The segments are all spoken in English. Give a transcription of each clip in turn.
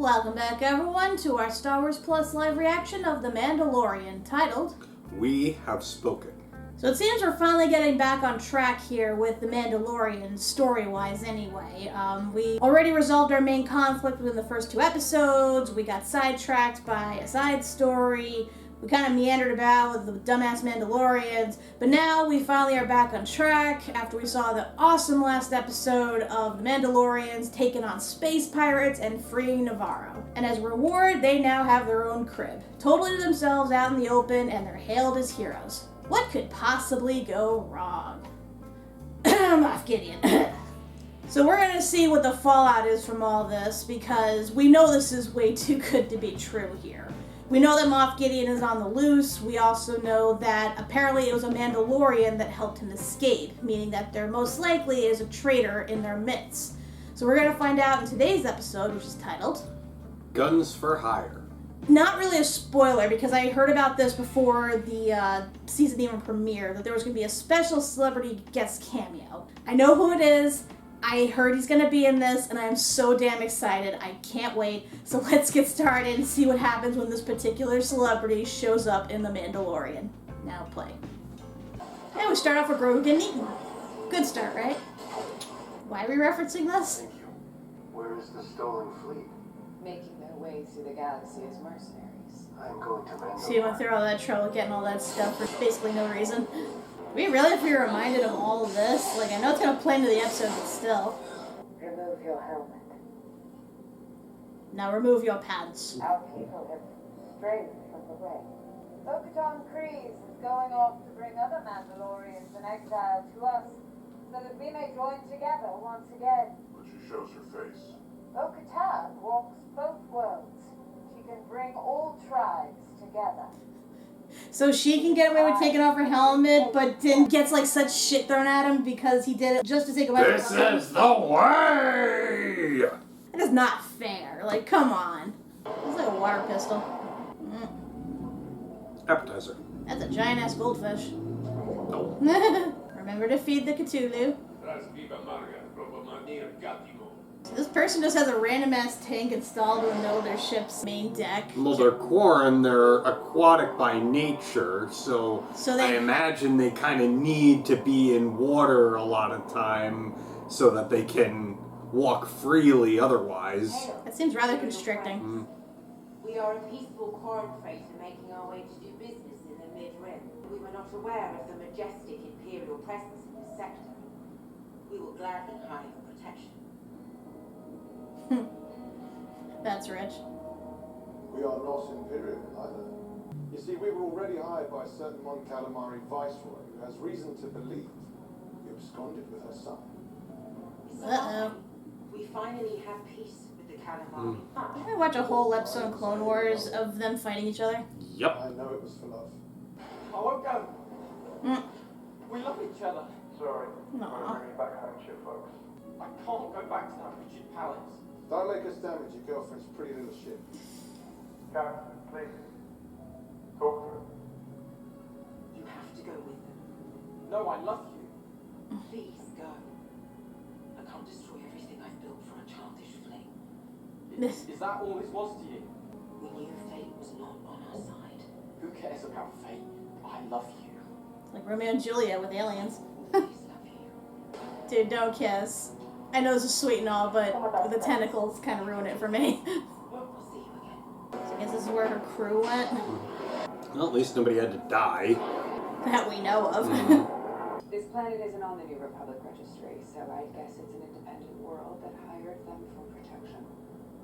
Welcome back, everyone, to our Star Wars Plus live reaction of The Mandalorian, titled We Have Spoken. So it seems we're finally getting back on track here with The Mandalorian, story-wise anyway. We already resolved our main conflict within the first two episodes, we got sidetracked by a side story, we kind of meandered about with the dumbass Mandalorians, but now we finally are back on track after we saw the awesome last episode of the Mandalorians taking on space pirates and freeing Navarro. And as a reward, they now have their own crib, totally to themselves out in the open, and they're hailed as heroes. What could possibly go wrong? Moff Gideon. So we're going to see what the fallout is from all this, because we know this is way too good to be true here. We know that Moff Gideon is on the loose. We also know that apparently it was a Mandalorian that helped him escape, meaning that there most likely is a traitor in their midst. So we're going to find out in today's episode, which is titled Guns for Hire. Not really a spoiler, because I heard about this before the season even premiered, that there was going to be a special celebrity guest cameo. I know who it is. I heard he's going to be in this, and I am so damn excited. I can't wait. So let's get started and see what happens when this particular celebrity shows up in The Mandalorian. Now play. And we start off with Grogu getting eaten. Good start, right? Why are we referencing this? Thank you. Where is the stolen fleet? Making their way through the galaxy as mercenaries. I'm going to Mando. So you went through all that trouble getting all that stuff for basically no reason. We really have to be reminded of all of this. Like, I know it's going to play into the episode, but still. Remove your helmet. Now remove your pants. Our people have strayed from the way. Bo-Katan Kryze is going off to bring other Mandalorians in exile to us, so that we may join together once again. But she shows her face. Bo-Katan walks both worlds. She can bring all tribes together. So she can get away with taking off her helmet, but then gets like such shit thrown at him because he did it just to take away This is the way! That is not fair. Like, come on. It's like a water pistol. Appetizer. That's a giant-ass goldfish. No. Remember to feed the Cthulhu. So this person just has a random-ass tank installed in the middle of their ship's main deck. Well, they're Quarren, they're aquatic by nature, so I imagine they kind of need to be in water a lot of time so that they can walk freely otherwise. That seems rather constricting. We are a peaceful Quarren freighter making our way to do business in the mid-rim. We were not aware of the majestic Imperial presence in this sector. We will gladly hire for protection. That's rich. We are not Imperial either. You see, we were already hired by a certain Mon Calamari viceroy who has reason to believe you absconded with her son. Uh-oh. We finally have peace with the Calamari. Didn't I watch a whole episode of Clone Wars of them fighting each other? Yep. I know it was for love. I won't go. We love each other. Sorry. Aw. I'm bringing back home ship, folks. I can't go back to that rigid palace. Don't make us damage your girlfriend's pretty little ship. Karen, please. Talk to her. You have to go with them. No, I love you. Please go. I can't destroy everything I've built for a childish fling. Is that all this was to you? We knew fate was not on our side. Who cares about fate? I love you. Like Romeo and Juliet with aliens. Please love you. Dude, don't kiss. I know this is sweet and all, but the tentacles kind of ruin it for me. We'll see you again. So I guess this is where her crew went. Well, at least nobody had to die. That we know of. This planet isn't on the New Republic registry, so I guess it's an independent world that hired them for protection.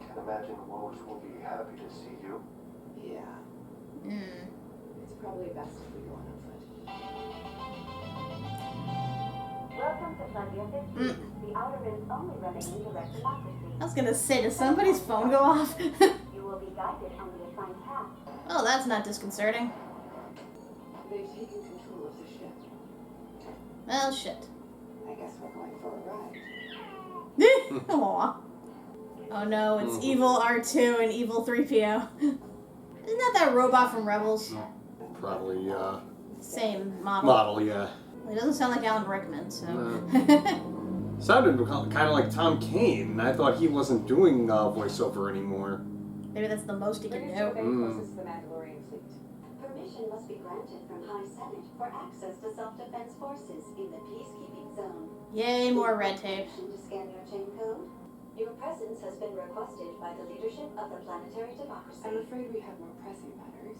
Can imagine Rose will be happy to see you. Yeah. It's probably best if we go on foot. Welcome to Sunday 15. The outer rim's only remaining direct democracy. I was gonna say, does somebody's phone go off? You will be guided on the assigned path. Oh, that's not disconcerting. They've taken control of the ship. Well, shit. I guess we're going for a ride. Aw. Oh no, it's evil R2 and evil 3PO. Isn't that robot from Rebels? Probably, Same model. model, yeah. Well, he doesn't sound like Alan Rickman, so. Sounded kind of like Tom Kane. I thought he wasn't doing voiceover anymore. Maybe that's the most he can do. Closest to the Mandalorian fleet. Permission must be granted from High Senate for access to self-defense forces in the peacekeeping zone. Yay, more red tape. Permission to scan your chain code. Your presence has been requested by the leadership of the planetary democracy. I'm afraid we have more pressing matters.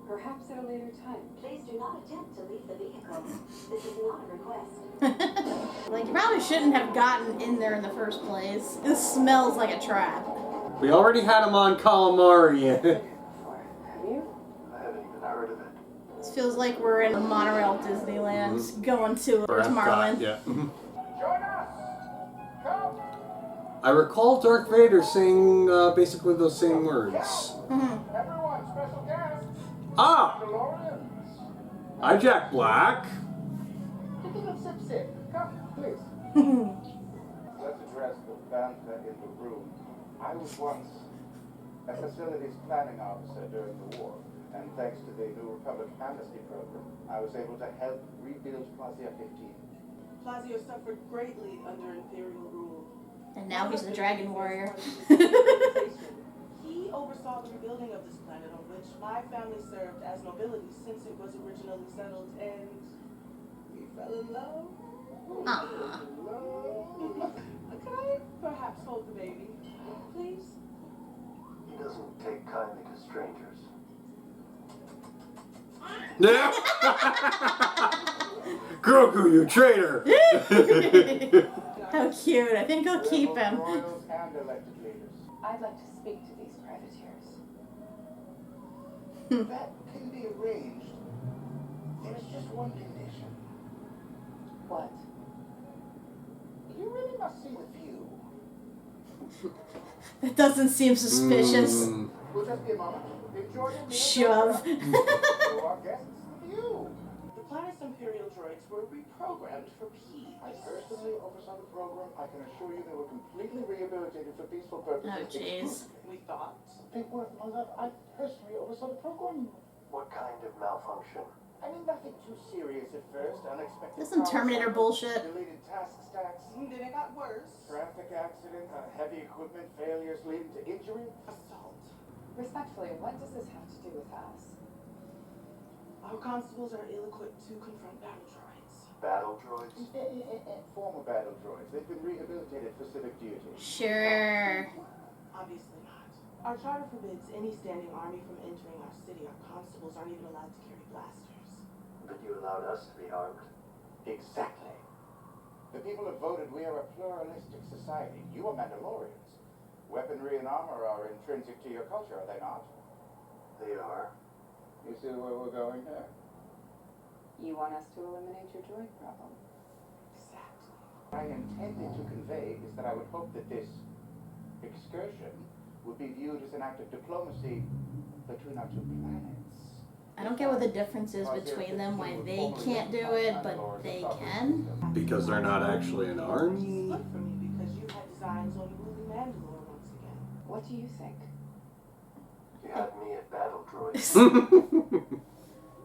Perhaps at a later time. Please do not attempt to leave the vehicle. This is not a request. Like, you probably shouldn't have gotten in there in the first place. This smells like a trap. We already had him on Calamari. Have you? I haven't even heard of it. This feels like we're in a monorail Disneyland going to Tomorrowland. Yeah. Join us! Come! I recall Darth Vader saying basically those same words. Everyone, special guest! Ah! Mandalorians! Hi, Jack Black. Take a little sip. Come, please. Let's address the banter in the room. I was once a facilities planning officer during the war, and thanks to the New Republic amnesty program, I was able to help rebuild Plaza 15. Plaza suffered greatly under Imperial rule. And now he's the Dragon Warrior. He oversaw the rebuilding of this planet on which my family served as nobility since it was originally settled, and we fell in love. Can I perhaps hold the baby, please? He doesn't take kindly to strangers. Yeah. Grogu, you traitor! How cute. I think I'll keep him. Royals and elected leaders. I'd like to speak to these privateers. That can be arranged. There's just one condition. What? You really must see the view. That doesn't seem suspicious. Will just be a moment. Enjoy your meal. Shove. To our guests, the view. The planet's Imperial droids were reprogrammed for peace. I personally oversaw the program. I can assure you they were completely rehabilitated for peaceful purposes. Oh, jeez. We thought. They were, Mother. I personally oversaw the program. What kind of malfunction? I mean, nothing too serious at first. Unexpected. This some Terminator power bullshit. Deleted task stacks. Then it got worse. Traffic accident. Heavy equipment failures leading to injury. Assault. Respectfully, what does this have to do with us? Our constables are ill-equipped to confront battle droids. Battle droids? Former battle droids. They've been rehabilitated for civic duty. Sure. Obviously not. Our charter forbids any standing army from entering our city. Our constables aren't even allowed to carry blasters. But you allowed us to be armed. Exactly. The people have voted we are a pluralistic society. You are Mandalorians. Weaponry and armor are intrinsic to your culture, are they not? They are. You see where we're going here? You want us to eliminate your droid problem? Exactly. What I intended to convey is that I would hope that this excursion would be viewed as an act of diplomacy between our two planets. I don't get what the difference is between them, why they can't do it, but they can. Because they're not actually an army. Good for me because you had designs on ruling Mandalore once again. What do you think? You had me at battle droids.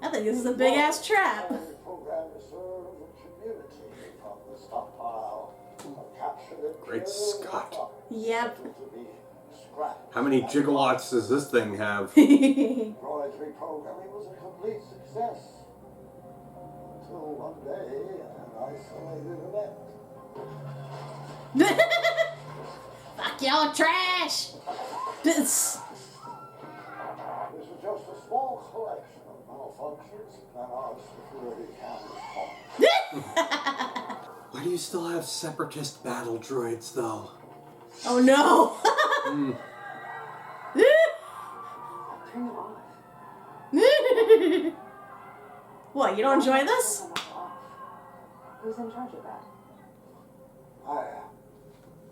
I think this is a big ass trap. Program to serve the community from the stockpile of captured and Great killed Scott. Yep. to be scrapped. How many gigawatts does this thing have? Droid reprogramming was a complete success. Until one day, an isolated event. Fuck y'all trash! This. This is just a small collection of malfunctions that our security cameras caught. Why do you still have separatist battle droids, though? Oh no! Turn them off. What, you don't enjoy this? Turn them off. Who's in charge of that? I am.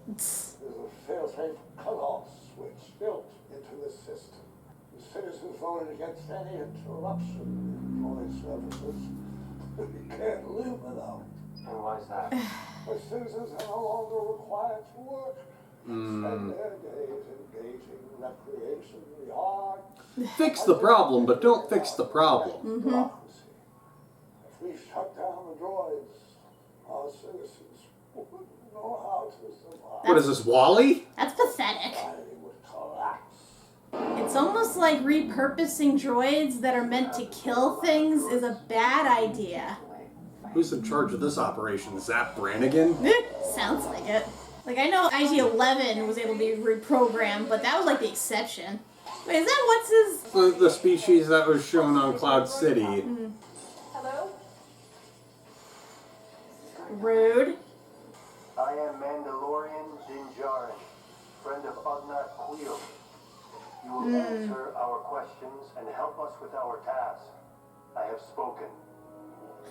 There's a fail-safe cut-off switch built into this system. The citizens voted against any interruption in droid services. We can't live without. And why is that? The citizens are no longer required to work. Spend their days engaging in recreation, the arts. Fix the problem, but don't fix the problem. Democracy. If we shut down the droids, our citizens would What is this, Wall-E? That's pathetic. Society would collapse. It's almost like repurposing droids that are meant to kill things is a bad idea. Who's in charge of this operation? Zap Brannigan? Sounds like it. Like, I know IG-11 was able to be reprogrammed, but that was like the exception. Wait, is that what's his... The species that was shown on Cloud City. Hello? Rude. I am Mandalorian Din Djarin, friend of Ugnaught Kuiil. You will answer our questions and help us with our task. I have spoken.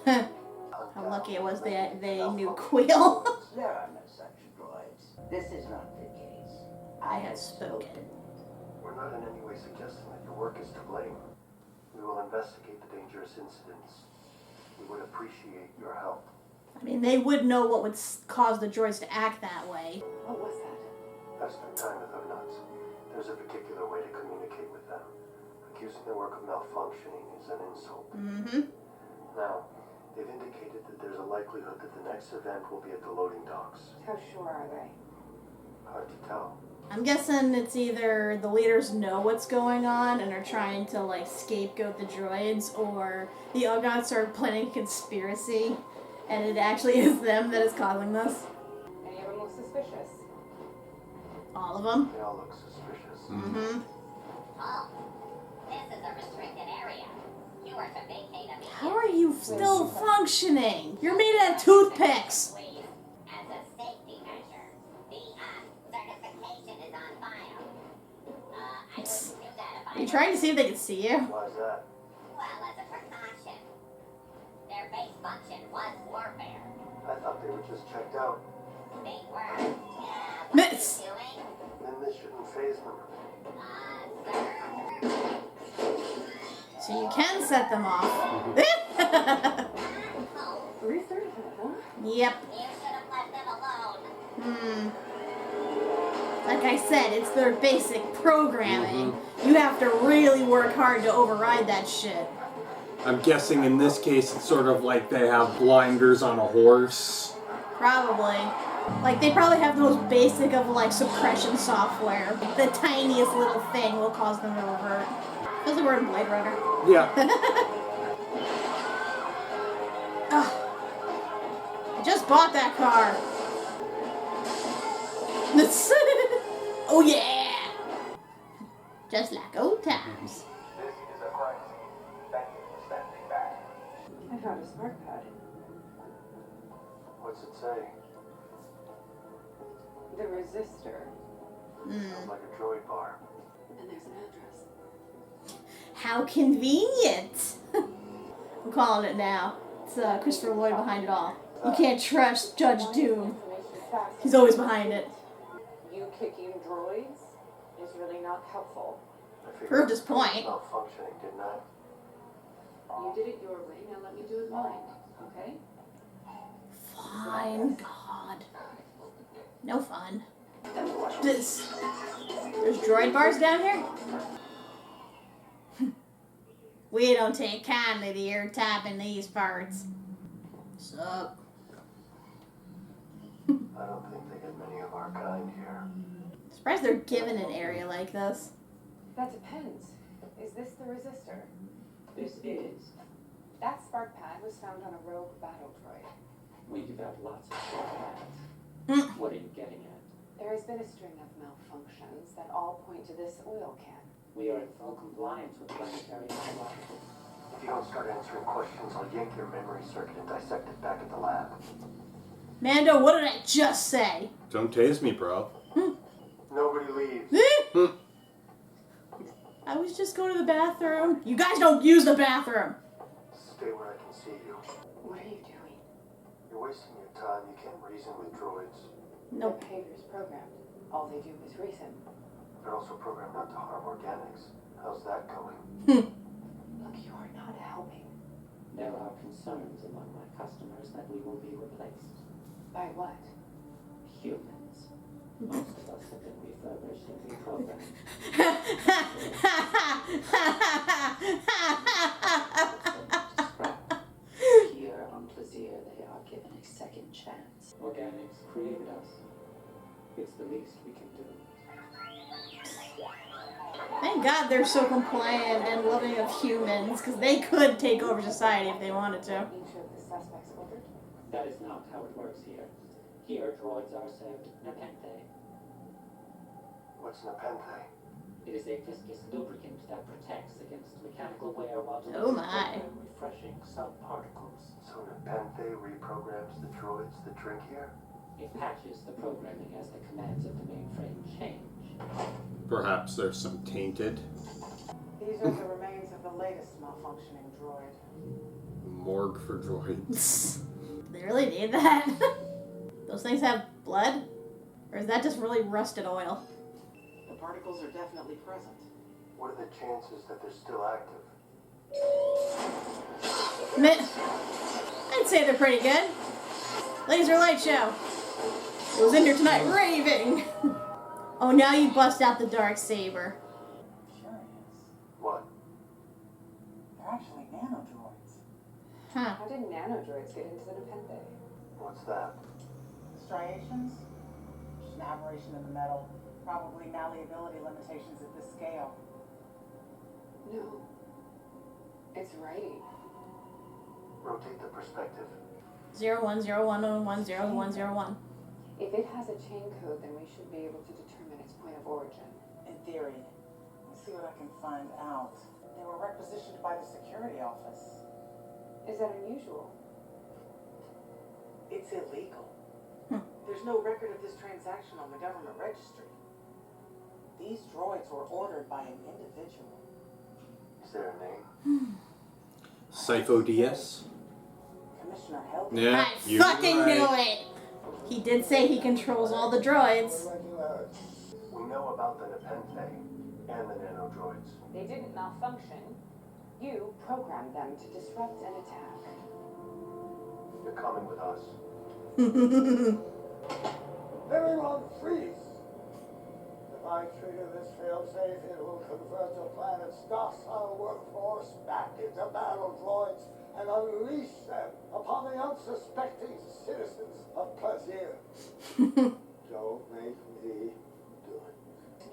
How lucky it was they knew Quill. There are no such droids. This is not the case. I have spoken. We're not in any way suggesting that your work is to blame. We will investigate the dangerous incidents. We would appreciate your help. I mean, they would know what would cause the droids to act that way. What was that? I've spent time with Ugnaughts. There's a particular way to communicate with them. Accusing their work of malfunctioning is an insult. Now, they've indicated that there's a likelihood that the next event will be at the loading docks. How sure are they? Hard to tell. I'm guessing it's either the leaders know what's going on and are trying to, like, scapegoat the droids, or the Ugnaughts are planning a conspiracy, and it actually is them that is causing this. Any of them look suspicious? All of them. They all look suspicious. Oh, this is a restricted area. You are to vacate immediately. How are you still functioning? You're made out of toothpicks. Please, as a safety measure, the certification is on file. I wouldn't do that if I Are you trying to see if they can see you? Why is that? Well, as a precaution. Their base function was warfare. I thought they were just checked out. They were. Miss. Doing? Then this shouldn't faze them. Sir. So you can set them off. Research, huh? You Yep. should have left them alone. Like I said, it's their basic programming. You have to really work hard to override that shit. I'm guessing in this case it's sort of like they have blinders on a horse. Probably. Like, they probably have the most basic of, like, suppression software. The tiniest little thing will cause them to revert. Feels like we're in Blade Runner. Yeah. I just bought that car. Oh yeah! Just like old times. This is a crime scene. Thank you for standing back. I found a spark pad. What's it say? The resistor. Sounds like a droid bar. And there's an address. How convenient! I'm calling it now. It's Christopher Lloyd behind it all. You can't trust Judge Doom. He's always behind it. You kicking droids is really not helpful. I figured Proved his it was point. malfunctioning, didn't I? You did it your way, now let me do it mine, okay? Fine, God. No fun. There's droid bars down here? We don't take kindly to your type in these parts. Sup? I don't think they get many of our kind here. Surprised they're given an area like this. That depends. Is this the resistor? This is. That spark pad was found on a rogue battle droid. We developed lots of short pads. What are you getting at? There has been a string of malfunctions that all point to this oil can. We are in full compliance with planetary law. If you don't start answering questions, I'll yank your memory circuit and dissect it back at the lab. Mando, what did I just say? Don't tase me, bro. Nobody leaves. I was just going to the bathroom. You guys don't use the bathroom. Stay where I can see you. What are you doing? You're wasting your time. You can't reason with droids. Nope. Their behavior's programmed. All they do is reason. They're also programmed not to harm organics. How's that going? Look, you are not helping. There are concerns among my customers that we will be replaced. By what? Humans. Most of us have been refurbished and reprogrammed. Here on Plaisir, they are given a second chance. Organics created us. It's the least we can do. Thank God they're so compliant and loving of humans, because they could take over society if they wanted to. Each of the suspects ordered? That is not how it works here. Here, droids are served nepenthe. What's nepenthe? It is a viscous lubricant that protects against mechanical wear while Oh my. refreshing subparticles. So nepenthe reprograms the droids that drink here? It patches the programming as the commands of the mainframe change. Perhaps there's some tainted. These are the remains of the latest malfunctioning droid. Morgue for droids. They really need that. Those things have blood? Or is that just really rusted oil? The particles are definitely present. What are the chances that they're still active? I'd say they're pretty good. Laser light show. It was in here tonight raving. Oh, now you bust out the dark saber. Curious. What? They're actually nanodroids. Huh. How did nanodroids get into the nepenthe? What's that? Striations? Just an aberration in the metal. Probably malleability limitations at this scale. No. It's writing. Rotate the perspective. 0101010101. If it has a chain code, then we should be able to determine its point of origin. In theory. Let's see what I can find out. They were requisitioned by the security office. Is that unusual? It's illegal. There's no record of this transaction on the government registry. These droids were ordered by an individual. Is there a name? Sifo DS? Commissioner Helge. Yeah, I fucking knew it! He did say he controls all the droids. We know about the nepenthe and the nanodroids. They didn't malfunction. You programmed them to disrupt an attack. You're coming with us. Everyone freeze! If I trigger this failsafe, it will convert the planet's docile workforce back into battle droids and unleash them upon the unsuspecting citizens of Plaisir. Don't make me do it.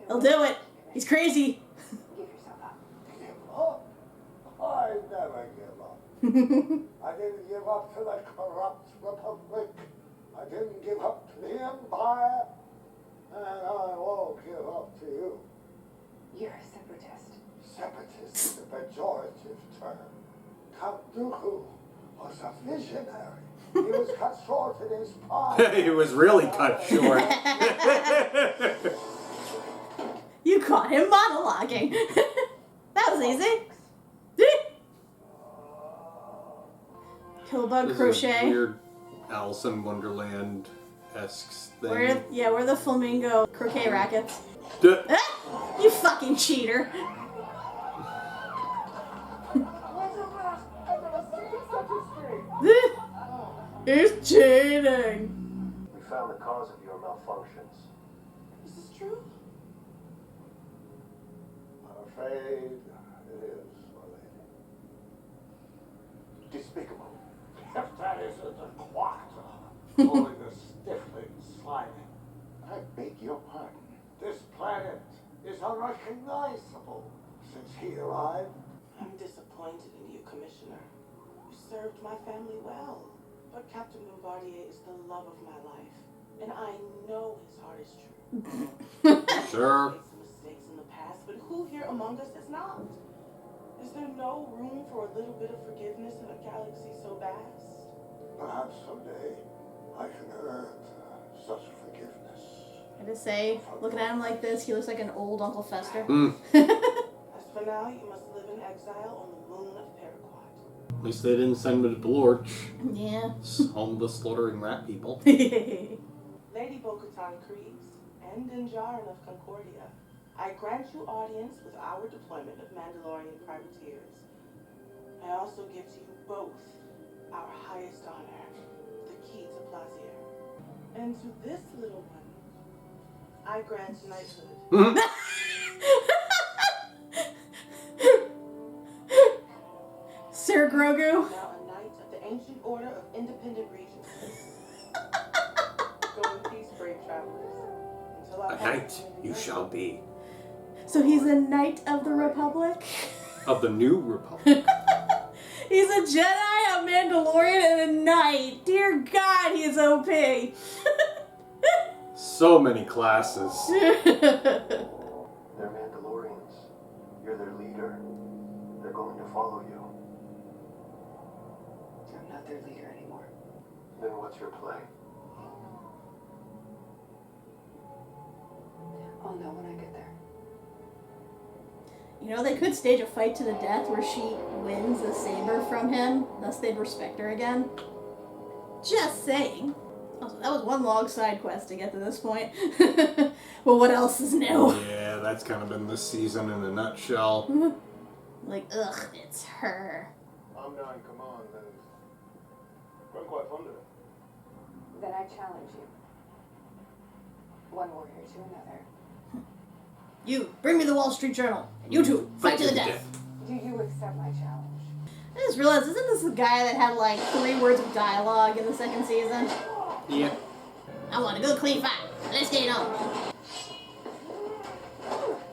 He'll do it. He's crazy. Give yourself up. Give up? I never give up. I didn't give up to the corrupt Republic. I didn't give up to the Empire. And I won't give up to you. You're a separatist. Separatist is a pejorative term. Count Dooku was a visionary. He was cut short in his prime. He was really cut short. You caught him monologuing. That was easy. Killbug This crochet. is a weird Alice in Wonderland-esque thing. We're the flamingo croquet rackets. Duh. Ah, you fucking cheater. He's cheating. We found the cause of your malfunctions. Is this true? I'm afraid it is, my lady. Despicable. If that isn't a quarter, only the stifling slimy. I beg your pardon. This planet is unrecognizable since he arrived. I'm disappointed in you, Commissioner. You served my family well. But Captain Bombardier is the love of my life. And I know his heart is true. Sure. Made some mistakes in the past, but who here among us has not? Is there no room for a little bit of forgiveness in a galaxy so vast? Perhaps someday I can earn such forgiveness. I just say, looking at him like this, he looks like an old Uncle Fester. As for now, you must live in exile on the moon of Paraquat. At least they didn't send me to Blorch. Yeah. Home to slaughtering rat people. Lady Bo-Katan Kreese and Dinjarin of Concordia, I grant you audience with our deployment of Mandalorian privateers. I also give to you both our highest honor, the key to Plaisir. And to this little one, I grant knighthood. Sir Grogu. Now a knight of the Ancient Order of Independent Regions. Go in peace, brave travelers. A knight you shall be. So he's a knight of the Republic? Of the New Republic. He's a Jedi, a Mandalorian, and a knight. Dear God, he is OP. So many classes. They're Mandalorians. You're their leader. They're going to follow you. I'm not their leader anymore. Then what's your play? I'll know when I get there. You know, they could stage a fight to the death where she wins the saber from him, thus they'd respect her again. Just saying. Also, that was one long side quest to get to this point. Well, what else is new? Yeah, that's kind of been this season in a nutshell. Like, ugh, it's her. I'm now in command and I'm quite fond of it. Then I challenge you. One warrior to another. You, bring me the Wall Street Journal. And you two, fight to the death. Do you accept my challenge? I just realized, isn't this the guy that had like 3 words of dialogue in the second season? Yep. I want a good clean fight. Let's get it on.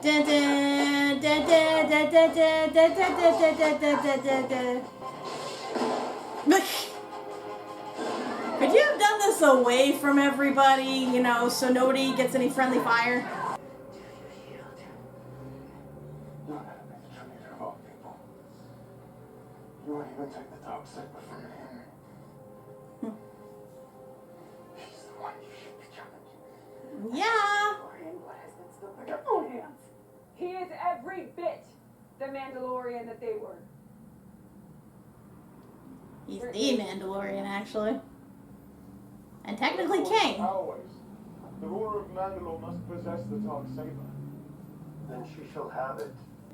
Dun, dun, dun, dun, dun, dun, dun, dun, dun, dun, dun, dun, dun, dun. Could you have done this away from everybody, you know, so nobody gets any friendly fire? You're not the leader of all people. You won't even take the dark saber from him. He's the one you should be challenging. Yeah. Mandalorian, what has been spilled by your own hands? He is every bit the Mandalorian that they were. He's the Mandalorian, actually. And technically king. Always. The ruler of Mandalore must possess the dark saber. Then she shall have it.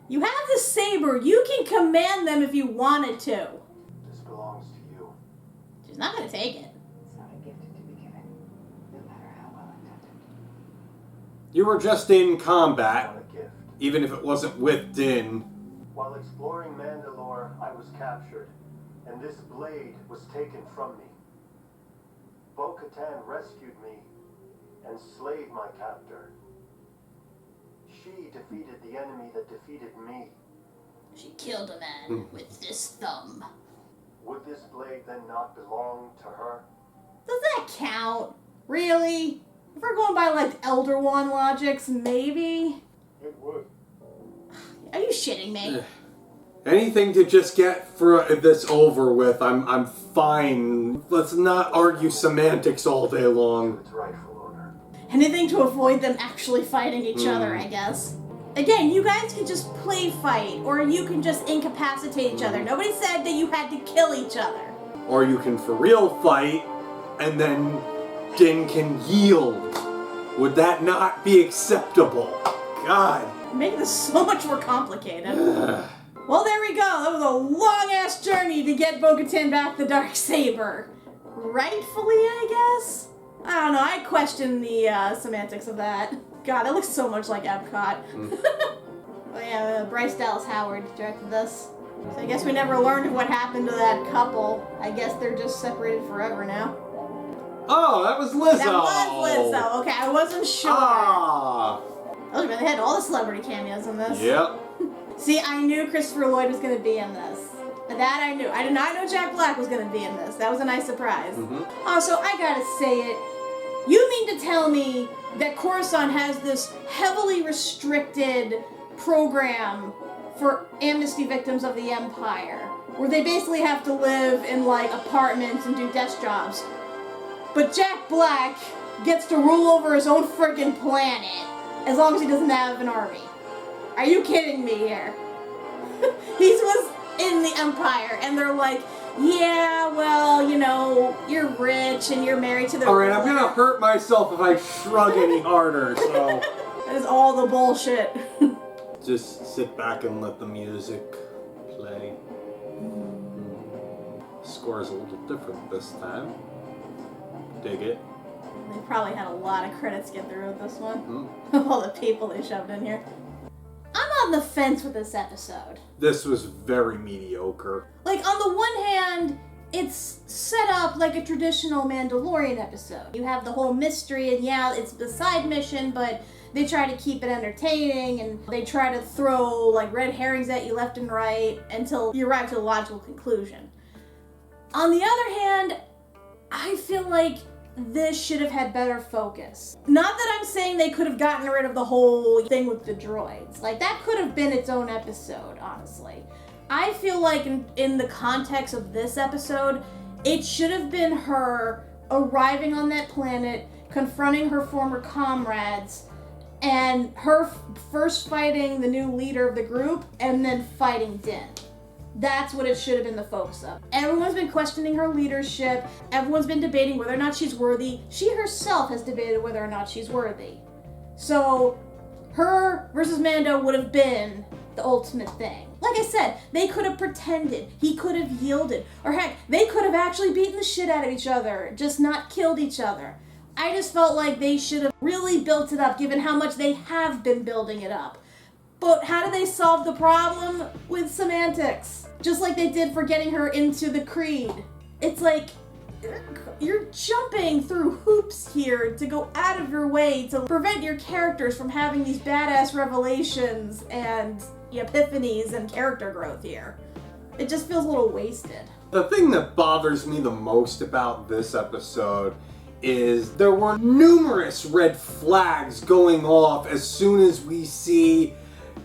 You have the saber. You can command them if you wanted to. This belongs to you. She's not going to take it. It's not a gift to be given, no matter how well intended. You were just in combat, Not a gift. even if it wasn't with Din. While exploring Mandalore, I was captured, and this blade was taken from me. Bo-Katan rescued me and slayed my captor. She defeated the enemy that defeated me. She killed a man with this thumb. Would this blade then not belong to her? Does that count? Really? If we're going by, like, Elder Wand logics, maybe? It would. Are you shitting me? Anything to just get this over with, I'm fine. Let's not argue semantics all day long. Its rightful owner. Anything to avoid them actually fighting each other, I guess. Again, you guys can just play fight, or you can just incapacitate each other. Nobody said that you had to kill each other. Or you can for real fight, and then Din can yield. Would that not be acceptable? God. Make this so much more complicated. Well, there we go. That was a long-ass journey to get Bo-Katan back the Darksaber. Rightfully, I guess? I don't know. I question the semantics of that. God, that looks so much like Epcot. Oh yeah, Bryce Dallas Howard directed this. So I guess we never learned what happened to that couple. I guess they're just separated forever now. Oh, that was Lizzo! That was Lizzo. Okay, I wasn't sure. Ah! Oh, man, they had all the celebrity cameos in this. Yep. See, I knew Christopher Lloyd was going to be in this. That I knew. I did not know Jack Black was going to be in this. That was a nice surprise. Also, I gotta say it. You mean to tell me that Coruscant has this heavily restricted program for amnesty victims of the Empire, where they basically have to live in, like, apartments and do desk jobs. But Jack Black gets to rule over his own friggin' planet, as long as he doesn't have an army. Are you kidding me here? He was in the Empire, and they're like, yeah, well, you know, you're rich and you're married to the Alright, I'm gonna hurt myself if I shrug any harder, so... That is all the bullshit. Just sit back and let the music play. Score is a little different this time. Dig it. They probably had a lot of credits get through with this one. All the people they shoved in here. I'm on the fence with this episode. This was very mediocre. Like, on the one hand, it's set up like a traditional Mandalorian episode. You have the whole mystery, and yeah, it's the side mission, but they try to keep it entertaining, and they try to throw like red herrings at you left and right until you arrive to a logical conclusion. On the other hand, I feel like this should have had better focus. Not that I'm saying they could have gotten rid of the whole thing with the droids. Like, that could have been its own episode, honestly. I feel like in the context of this episode, it should have been her arriving on that planet, confronting her former comrades, and her first fighting the new leader of the group, and then fighting Din. That's what it should have been the focus of. Everyone's been questioning her leadership. Everyone's been debating whether or not she's worthy. She herself has debated whether or not she's worthy. So her versus Mando would have been the ultimate thing. Like I said, they could have pretended. He could have yielded. Or heck, they could have actually beaten the shit out of each other, just not killed each other. I just felt like they should have really built it up, given how much they have been building it up. But how do they solve the problem? With semantics. Just like they did for getting her into the Creed. It's like, you're jumping through hoops here to go out of your way to prevent your characters from having these badass revelations and epiphanies and character growth here. It just feels a little wasted. The thing that bothers me the most about this episode is there were numerous red flags going off as soon as we see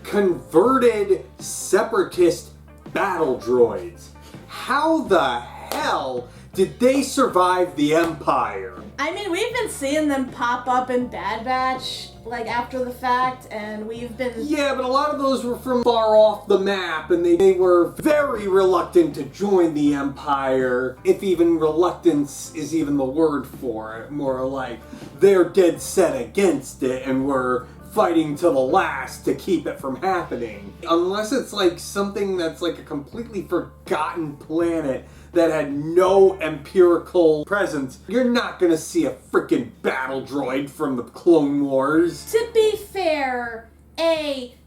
converted separatist battle droids. How the hell did they survive the Empire? I mean, we've been seeing them pop up in Bad Batch, like after the fact, and we've been... Yeah, but a lot of those were from far off the map, and they were very reluctant to join the Empire, if even reluctance is even the word for it. More like they're dead set against it and were fighting to the last to keep it from happening. Unless it's like something that's like a completely forgotten planet that had no empirical presence, you're not gonna see a freaking battle droid from the Clone Wars. To be fair,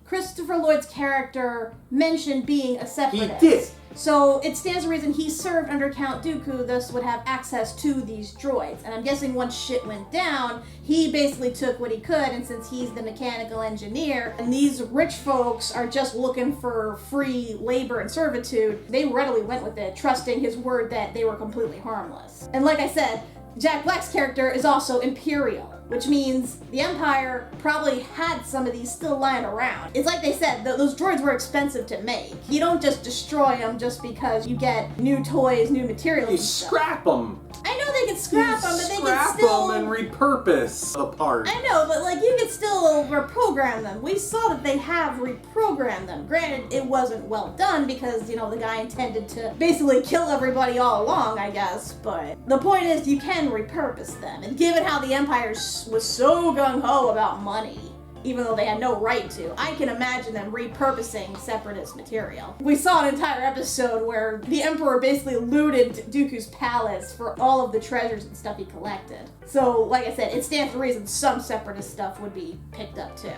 Christopher Lloyd's character mentioned being a separatist. He did. So it stands to reason he served under Count Dooku, thus would have access to these droids. And I'm guessing once shit went down, he basically took what he could, and since he's the mechanical engineer, and these rich folks are just looking for free labor and servitude, they readily went with it, trusting his word that they were completely harmless. And like I said, Jack Black's character is also Imperial, which means the Empire probably had some of these still lying around. It's like they said, those droids were expensive to make. You don't just destroy them just because you get new toys, new materials. You scrap them. I know they can scrap them, but they can Scrap still... them and repurpose the parts. I know, but like you could still reprogram them. We saw that they have reprogrammed them. Granted, it wasn't well done because, you know, the guy intended to basically kill everybody all along, I guess. But the point is, you can repurpose them. And given how the Empire was so gung-ho about money, even though they had no right to, I can imagine them repurposing separatist material. We saw an entire episode where the Emperor basically looted Dooku's palace for all of the treasures and stuff he collected. So, like I said, it stands to reason some separatist stuff would be picked up too.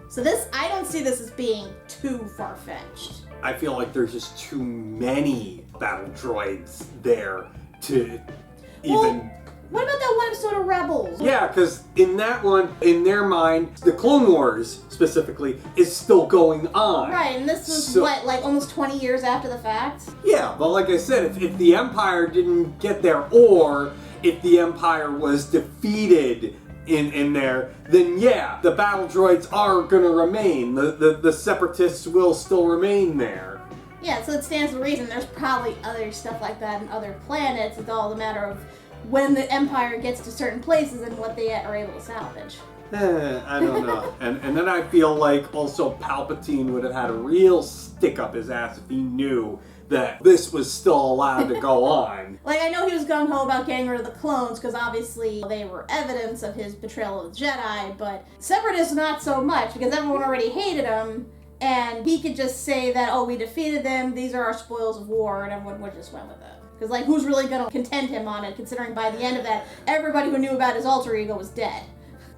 So this, I don't see this as being too far-fetched. I feel like there's just too many battle droids there to even... What about that one episode of Rebels? Yeah, because in that one, in their mind, the Clone Wars, specifically, is still going on. Right, and this was, what, like almost 20 years after the fact? Yeah, but like I said, if the Empire didn't get there, or if the Empire was defeated in there, then yeah, the battle droids are going to remain. The Separatists will still remain there. Yeah, so it stands to reason there's probably other stuff like that in other planets. It's all a matter of when the Empire gets to certain places and what they are able to salvage. I don't know. and then I feel like also Palpatine would have had a real stick up his ass if he knew that this was still allowed to go on. Like, I know he was gung-ho about getting rid of the clones, because obviously they were evidence of his betrayal of the Jedi, but Separatists not so much, because everyone already hated him, and he could just say that, oh, we defeated them, these are our spoils of war, and everyone would just went with it. Because, like, who's really going to contend him on it, considering by the end of that, everybody who knew about his alter ego was dead.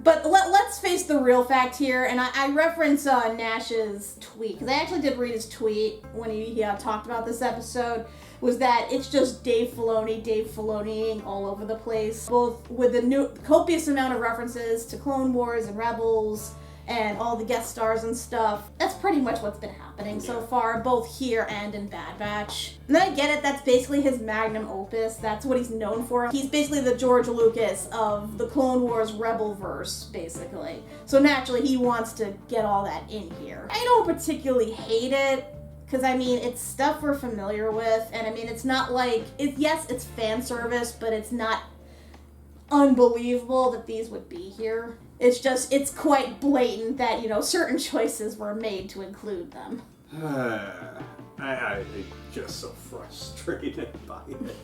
But let's face the real fact here, and I reference Nash's tweet, because I actually did read his tweet when he talked about this episode, was that it's just Dave Filoniing all over the place, both with the new copious amount of references to Clone Wars and Rebels, and all the guest stars and stuff. That's pretty much what's been happening so far, both here and in Bad Batch. And I get it, that's basically his magnum opus. That's what he's known for. He's basically the George Lucas of the Clone Wars Rebelverse, basically. So naturally, he wants to get all that in here. I don't particularly hate it, because I mean, it's stuff we're familiar with, and I mean, it's not like, yes, it's fan service, but it's not unbelievable that these would be here. It's just, it's quite blatant that, you know, certain choices were made to include them. I'm just so frustrated by it.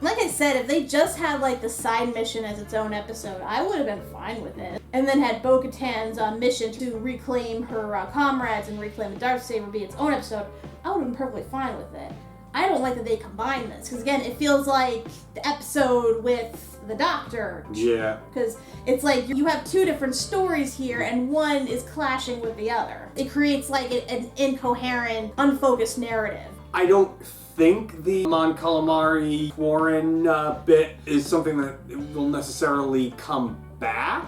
Like I said, if they just had like the side mission as its own episode, I would have been fine with it. And then had Bo-Katan's mission to reclaim her comrades and reclaim the Darksaber be its own episode, I would have been perfectly fine with it. I don't like that they combine this, because again, it feels like the episode with the Doctor. Yeah. Because it's like you have two different stories here, and one is clashing with the other. It creates like an incoherent, unfocused narrative. I don't think the Mon Calamari Warren bit is something that will necessarily come back.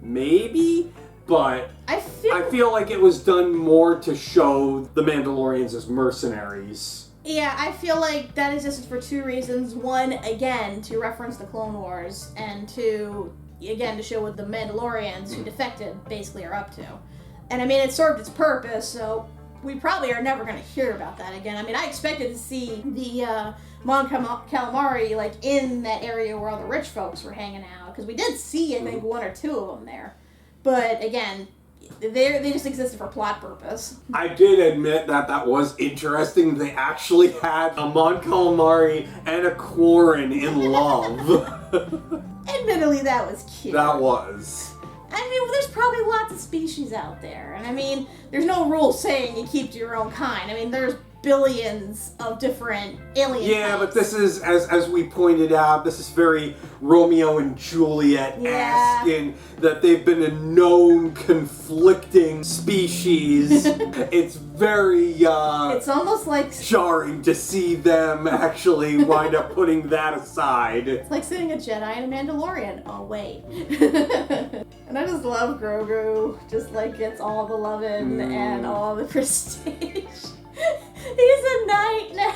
Maybe. But I feel like it was done more to show the Mandalorians as mercenaries. Yeah, I feel like that existed for two reasons. One, again, to reference the Clone Wars, and two, again, to show what the Mandalorians who defected basically are up to. And I mean, it served its purpose, so we probably are never going to hear about that again. I mean, I expected to see the Mon Calamari, like, in that area where all the rich folks were hanging out, because we did see, I think, one or two of them there. But again, they just existed for plot purpose. I did admit that was interesting. They actually had a Mon Calamari and a Quarren in love. Admittedly, that was cute. That was. I mean, there's probably lots of species out there. And I mean, there's no rule saying you keep to your own kind. I mean, there's billions of different alien types. But this is, as we pointed out, this is very Romeo and Juliet-esque in that they've been a known conflicting species. It's very it's almost like jarring to see them actually wind up putting that aside. It's like seeing a Jedi and a Mandalorian. Oh wait. And I just love Grogu. Just like gets all the loving and all the prestige. He's a knight now.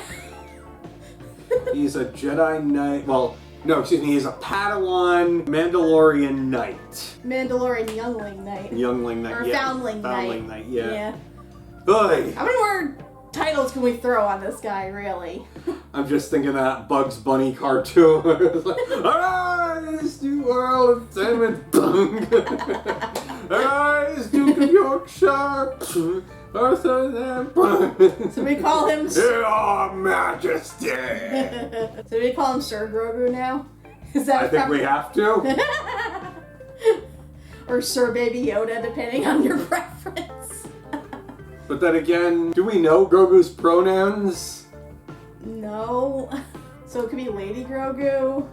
He's a Jedi Knight. Well, no, excuse me. He's a Padawan Mandalorian Knight. Mandalorian Youngling Knight. Youngling Knight, or yeah. Foundling Knight. Foundling Knight, yeah. Boy. How many more titles can we throw on this guy, really? I'm just thinking of that Bugs Bunny cartoon. It's like, arise, Duke Earl of Salmon. Arise, Duke of Yorkshire. So we call him Your Majesty. So we call him Sir Grogu now? Is that I think we have to. Or Sir Baby Yoda, depending on your preference. But then again, do we know Grogu's pronouns? No. So it could be Lady Grogu.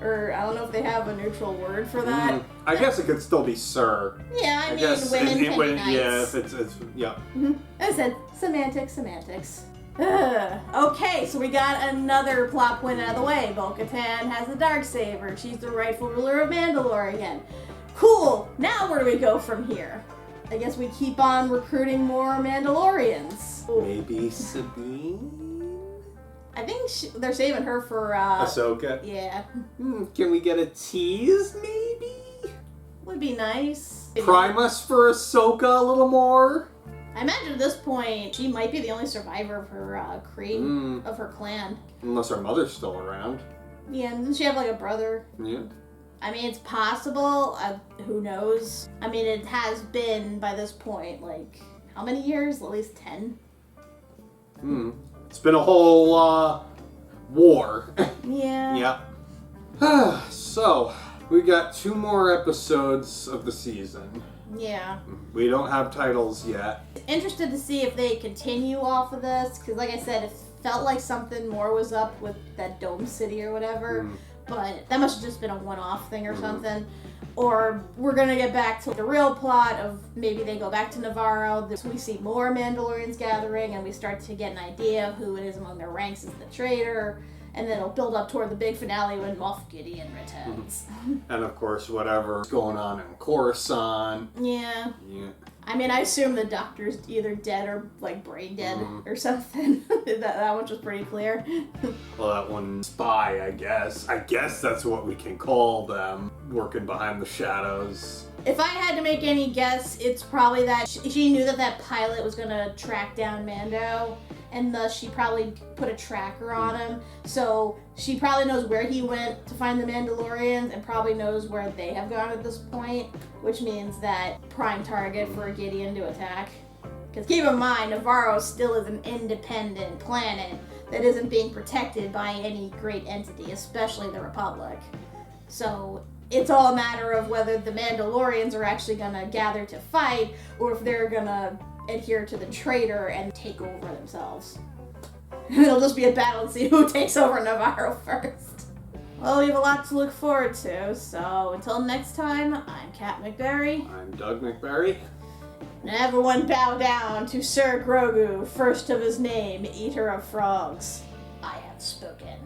Or I don't know if they have a neutral word for that. I guess it could still be Sir. Yeah, I mean, women can be nice. Yeah, if it's yeah. As I said, semantics. Okay, so we got another plot point out of the way. Bo-Katan has the Darksaber. She's the rightful ruler of Mandalore again. Cool. Now where do we go from here? I guess we keep on recruiting more Mandalorians. Maybe Sabine? I think they're saving her for Ahsoka? Yeah. Can we get a tease, maybe? Would be nice. Prime us for Ahsoka a little more? I imagine at this point, she might be the only survivor of her creed, of her clan. Unless her mother's still around. Yeah, and doesn't she have like a brother? Yeah. I mean, it's possible. Who knows? I mean, it has been, by this point, like, how many years? At least 10? It's been a whole, war. Yeah. Yeah. So, we got 2 more episodes of the season. Yeah. We don't have titles yet. Interested to see if they continue off of this, because like I said, it felt like something more was up with that Dome City or whatever, but that must have just been a one-off thing or something. Or we're gonna get back to the real plot of maybe they go back to Navarro, we see more Mandalorians gathering, and we start to get an idea of who it is among their ranks is the traitor, and then it'll build up toward the big finale when Moff Gideon returns. And of course, whatever's going on in Coruscant. Yeah. I mean, I assume the Doctor's either dead or, like, brain dead or something. that one was pretty clear. Well, that one, spy, I guess. I guess that's what we can call them, working behind the shadows. If I had to make any guess, it's probably that she knew that pilot was going to track down Mando, and thus she probably put a tracker on him. So she probably knows where he went to find the Mandalorians, and probably knows where they have gone at this point, which means that prime target for Gideon to attack. Because keep in mind, Navarro still is an independent planet that isn't being protected by any great entity, especially the Republic. So it's all a matter of whether the Mandalorians are actually going to gather to fight, or if they're going to adhere to the traitor and take over themselves. It'll just be a battle to see who takes over Navarro first. Well, we have a lot to look forward to, so until next time, I'm Kat MacBerrie. I'm Doug MacBerrie. And everyone bow down to Sir Grogu, first of his name, eater of frogs. I have spoken.